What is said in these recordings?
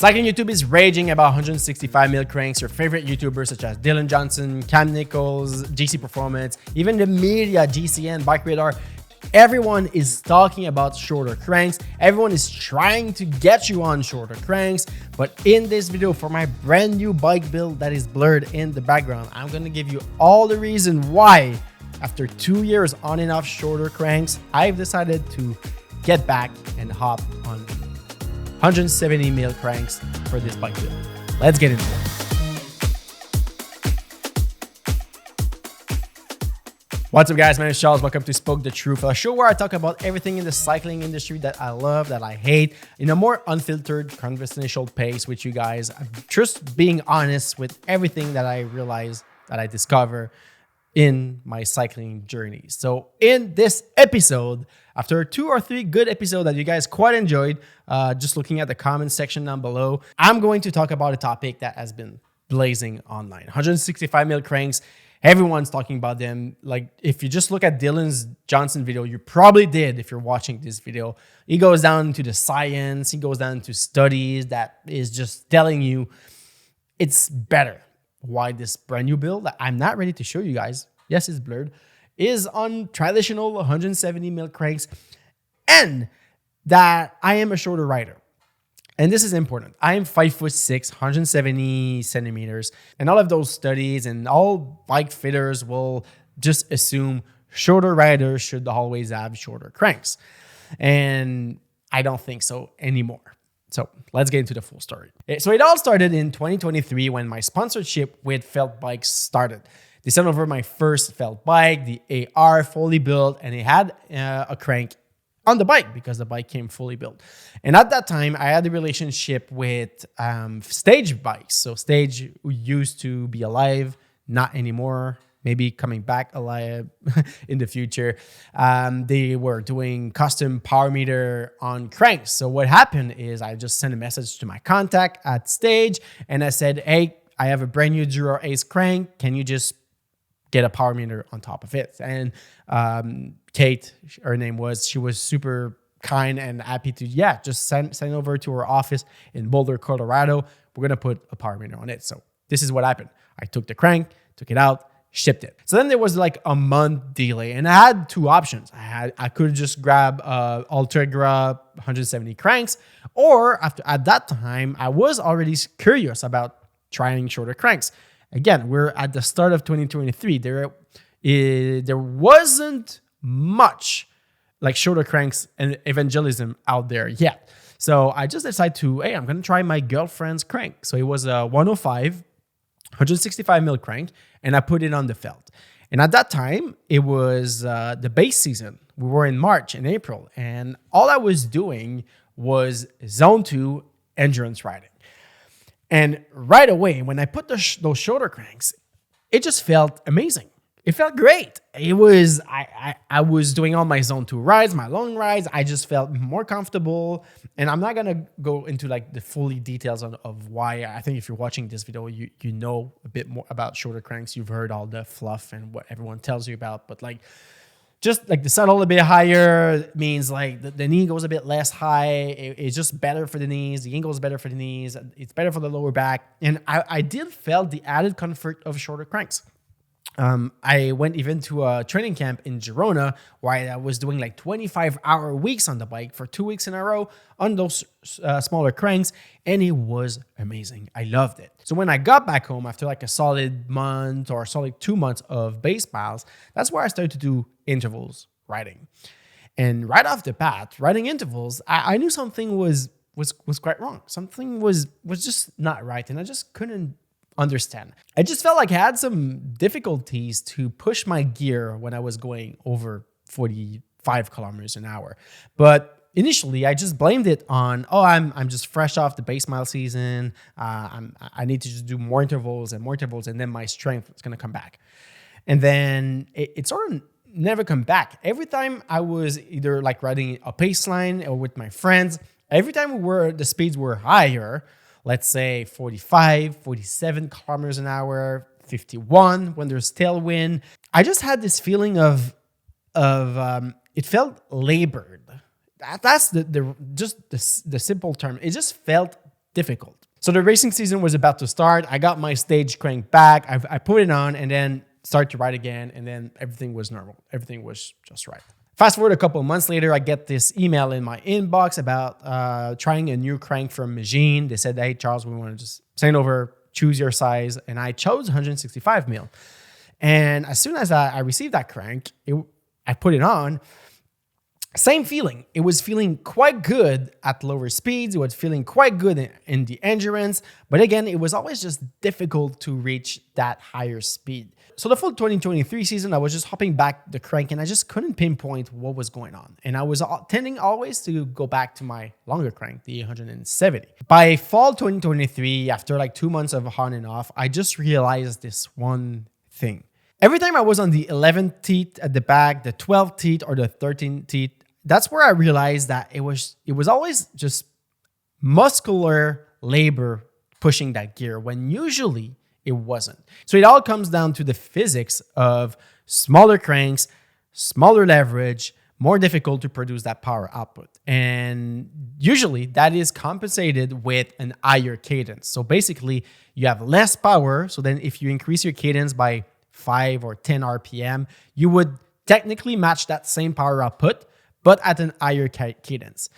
Cycling YouTube is raging about 165mm cranks. Your favorite YouTubers such as Dylan Johnson, Cam Nichols, GC Performance, even the media, GCN, Bike Radar, everyone is talking about shorter cranks. Everyone is trying to get you on shorter cranks. But in this video, for my brand new bike build that is blurred in the background, I'm going to give you all the reason why, after 2 years on and off shorter cranks, I've decided to get back and hop on 170mm cranks for this bike build. Let's get into it. What's up, guys? My name is Charles. Welcome to Spoke the Truth, a show where I talk about everything in the cycling industry that I love, that I hate, in a more unfiltered, conversational pace with you guys. I'm just being honest with everything that I realize, that I discover in my cycling journey. So in this episode, after 2 or 3 good episodes that you guys quite enjoyed, just looking at the comment section down below, I'm going to talk about a topic that has been blazing online. 165mm cranks. Everyone's talking about them. Like, if you just look at Dylan Johnson video, you probably did if you're watching this video. He goes down to the science, he goes down to studies that is just telling you it's better. Why this brand new build that I'm not ready to show you guys, yes, it's blurred, is on traditional 170mm cranks, and that I am a shorter rider. And this is important. I am 5'6", 170 centimeters, and all of those studies and all bike fitters will just assume shorter riders should always have shorter cranks. And I don't think so anymore. So let's get into the full story. So it all started in 2023 when my sponsorship with Felt Bikes started. They sent over my first Felt bike, the AR, fully built, and it had a crank on the bike because the bike came fully built. And at that time, I had a relationship with Stage bikes. So Stage used to be alive, not anymore. Maybe coming back alive in the future. They were doing custom power meter on cranks. So what happened is I just sent a message to my contact at Stage and I said, hey, I have a brand new Dura Ace crank. Can you just get a power meter on top of it? And Kate, her name was, she was super kind and happy to, just send over to her office in Boulder, Colorado. We're going to put a power meter on it. So this is what happened. I took the crank, took it out, shipped it. So then there was like a month delay, and I had 2 options. I could just grab Ultegra 170 cranks, or at that time, I was already curious about trying shorter cranks. Again, we're at the start of 2023. There wasn't much like shorter cranks and evangelism out there yet. So I just decided to, hey, I'm going to try my girlfriend's crank. So it was a 105, 165mm crank, and I put it on the Felt. And at that time, it was the base season. We were in March and April, and all I was doing was Zone 2 endurance riding. And right away, when I put those shorter cranks, it just felt amazing. It felt great. It was, I was doing all my Zone 2 rides, my long rides. I just felt more comfortable. And I'm not going to go into like the fully details of why. I think if you're watching this video, you know a bit more about shorter cranks. You've heard all the fluff and what everyone tells you about. But like, just like the saddle a bit higher means like the knee goes a bit less high. It's just better for the knees. The angle is better for the knees. It's better for the lower back. And I did feel the added comfort of shorter cranks. I went even to a training camp in Girona where I was doing like 25-hour weeks on the bike for 2 weeks in a row on those smaller cranks, and it was amazing. I loved it. So when I got back home after like a solid month or solid 2 months of base miles, that's where I started to do intervals riding. And right off the bat, riding intervals, I knew something was quite wrong. Something was just not right, and I just couldn't understand. I just felt like I had some difficulties to push my gear when I was going over 45 kilometers an hour. But initially, I just blamed it on, I'm just fresh off the base mile season. I need to just do more intervals, and then my strength is going to come back. And then it sort of never come back. Every time I was either like riding a pace line or with my friends, every time the speeds were higher, let's say 45, 47 kilometers an hour, 51 when there's tailwind, I just had this feeling of it felt labored. That's the simple term. It just felt difficult. So the racing season was about to start. I got my stage crank back. I put it on and then started to ride again. And then everything was normal. Everything was just right. Fast forward a couple of months later, I get this email in my inbox about trying a new crank from Magine. They said, hey, Charles, we want to just send over, choose your size. And I chose 165 mil. And as soon as I received that crank, I put it on. Same feeling. It was feeling quite good at lower speeds. It was feeling quite good in the endurance. But again, it was always just difficult to reach that higher speed. So the full 2023 season, I was just hopping back the crank and I just couldn't pinpoint what was going on. And I was tending always to go back to my longer crank, the 170. By fall 2023, after like 2 months of on and off, I just realized this one thing. Every time I was on the 11th teeth at the back, the 12th teeth or the 13th teeth, that's where I realized that it was always just muscular labor pushing that gear when usually it wasn't. So it all comes down to the physics of smaller cranks, smaller leverage, more difficult to produce that power output. And usually that is compensated with an higher cadence. So basically you have less power. So then if you increase your cadence by 5 or 10 RPM, you would technically match that same power output, but at an higher cadence.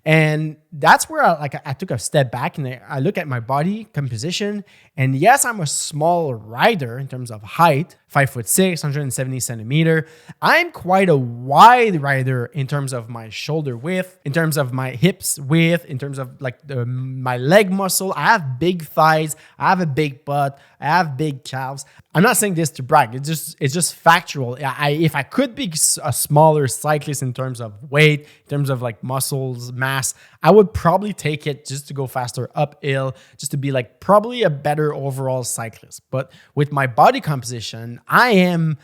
And that's where I took a step back and I look at my body composition. And yes, I'm a small rider in terms of height, 5'6", 170 centimeter. I'm quite a wide rider in terms of my shoulder width, in terms of my hips width, in terms of like my leg muscle. I have big thighs. I have a big butt. I have big calves. I'm not saying this to brag. It's just factual. If I could be a smaller cyclist in terms of weight, in terms of like muscles, mass, I would probably take it just to go faster uphill, just to be like probably a better overall cyclist. But with my body composition, I am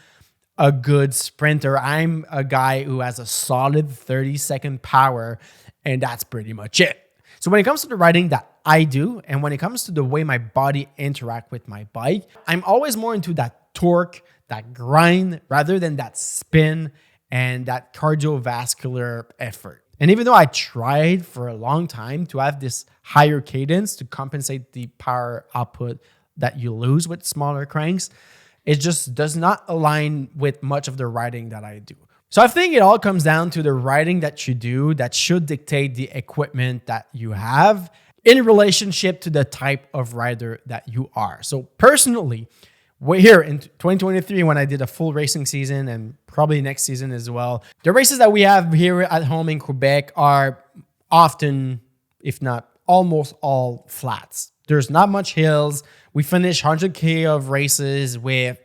a good sprinter. I'm a guy who has a solid 30-second power, and that's pretty much it. So when it comes to the riding that I do, and when it comes to the way my body interact with my bike, I'm always more into that torque, that grind, rather than that spin and that cardiovascular effort. And even though I tried for a long time to have this higher cadence to compensate the power output that you lose with smaller cranks, it just does not align with much of the riding that I do. So I think it all comes down to the riding that you do that should dictate the equipment that you have in relationship to the type of rider that you are. So personally, here in 2023, when I did a full racing season and probably next season as well, the races that we have here at home in Quebec are often, if not almost all flats. There's not much hills. We finish 100K of races with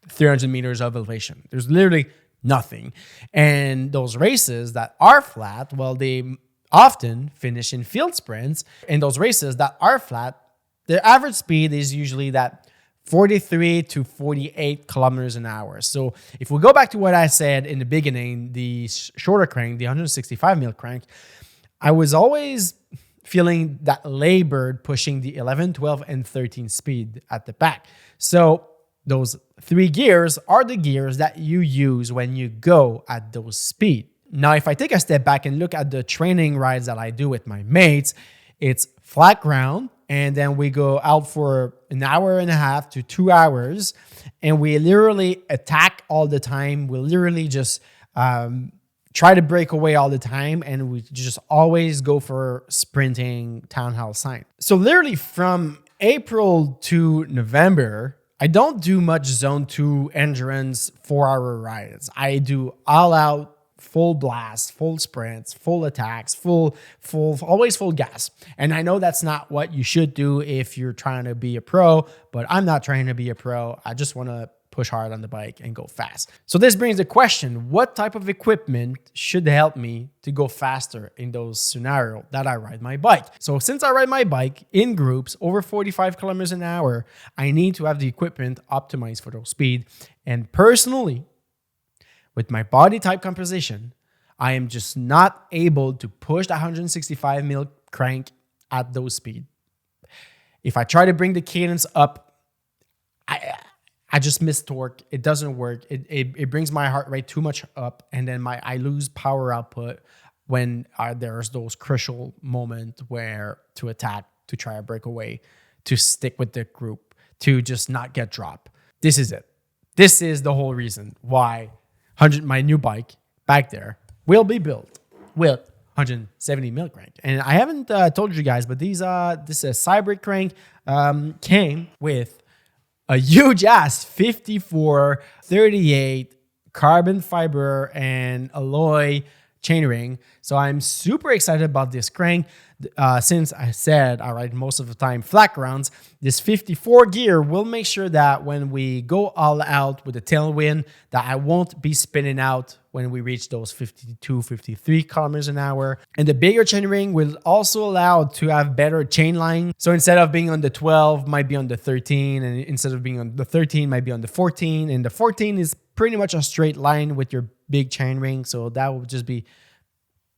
300 meters of elevation. There's literally nothing. And those races that are flat, well, they often finish in field sprints. And those races that are flat, their average speed is usually that 43 to 48 kilometers an hour. So if we go back to what I said in the beginning, the shorter crank, the 165 mil crank, I was always feeling that labored pushing the 11, 12, and 13 speed at the back. So those 3 gears are the gears that you use when you go at those speed. Now, if I take a step back and look at the training rides that I do with my mates, it's flat ground, and then we go out for an hour and a half to 2 hours, and we literally attack all the time. We literally just try to break away all the time, and we just always go for sprinting town hall sign. So literally from April to November, I don't do much zone 2 endurance 4-hour rides. I do all out, full blast, full sprints, full attacks, always full gas. And I know that's not what you should do if you're trying to be a pro, but I'm not trying to be a pro. I just want to push hard on the bike and go fast. So this brings the question, what type of equipment should help me to go faster in those scenarios that I ride my bike? So since I ride my bike in groups over 45 kilometers an hour, I need to have the equipment optimized for those speed. And personally, with my body type composition, I am just not able to push the 165 mil crank at those speed. If I try to bring the cadence up, I just miss torque. It doesn't work. It brings my heart rate too much up, and then I lose power output when there's those crucial moments where to attack to try a breakaway, to stick with the group, to just not get dropped. This is it. This is the whole reason why my new bike back there will be built with 170 mil crank. And I haven't told you guys, but this Cybrei crank came with a huge ass 5438 carbon fiber and alloy chainring. So I'm super excited about this crank. Since I said I ride most of the time flat grounds, this 54 gear will make sure that when we go all out with the tailwind, that I won't be spinning out when we reach those 52, 53 kilometers an hour. And the bigger chainring will also allow to have better chain line. So instead of being on the 12, might be on the 13, and instead of being on the 13, might be on the 14. And the 14 is pretty much a straight line with your big chainring, so that will just be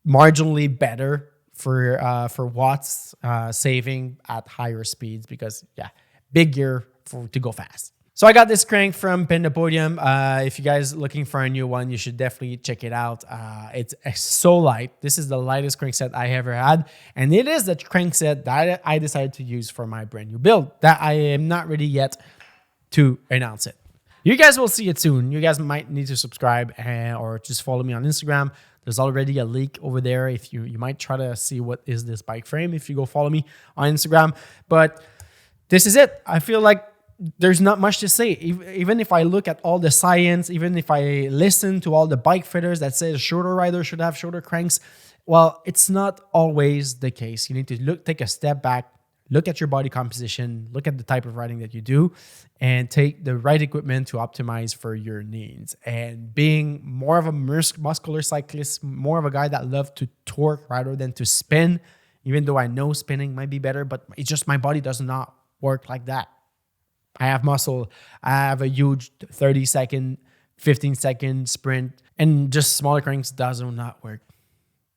marginally better for watts saving at higher speeds, because big gear to go fast. So I got this crank from Panda Podium. If you guys are looking for a new one, you should definitely check it out. It's so light. This is the lightest crankset I ever had, and it is the crankset that I decided to use for my brand new build that I am not ready yet to announce it. You guys will see it soon. You guys might need to subscribe or just follow me on Instagram. There's already a leak over there. If you might try to see what is this bike frame if you go follow me on Instagram. But this is it. I feel like there's not much to say. Even if I look at all the science, even if I listen to all the bike fitters that say a shorter rider should have shorter cranks, well, it's not always the case. You need to take a step back, look at your body composition, look at the type of riding that you do, and take the right equipment to optimize for your needs. And being more of a muscular cyclist, more of a guy that loves to torque rather than to spin, even though I know spinning might be better, but it's just my body does not work like that. I have muscle. I have a huge 30-second, 15-second sprint, and just smaller cranks does not work.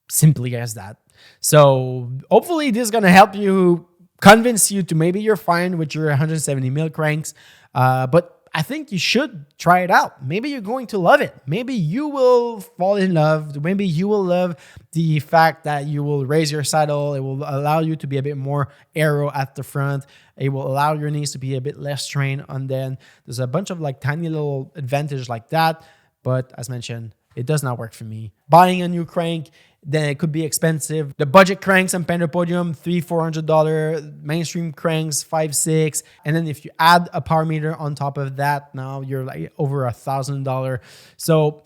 Simply as that. So hopefully this is going to help you, convince you to maybe you're fine with your 170 mil cranks, but I think you should try it out. Maybe you're going to love it. Maybe you will fall in love. Maybe you will love the fact that you will raise your saddle. It will allow you to be a bit more aero at the front. It will allow your knees to be a bit less strained on them. There's a bunch of like tiny little advantages like that. But as mentioned, it does not work for me. Buying a new crank, then it could be expensive. The budget cranks on Panda Podium, $300-400. Mainstream cranks, $500-600. And then if you add a power meter on top of that, now you're like over $1,000. So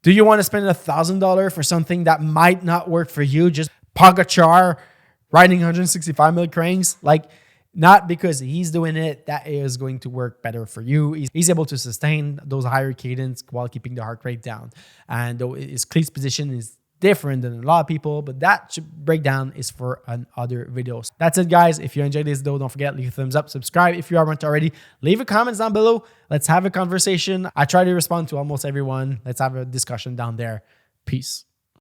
do you want to spend $1,000 for something that might not work for you? Just Pogacar riding 165 mil cranks? Like, not because he's doing it, that is going to work better for you. He's able to sustain those higher cadence while keeping the heart rate down. And though his cleats position is different than a lot of people, but that breakdown is for another videos. That's it, guys. If you enjoyed this though, don't forget, leave a thumbs up, subscribe if you aren't already, leave a comment down below. Let's have a conversation. I try to respond to almost everyone. Let's have a discussion down there. Peace.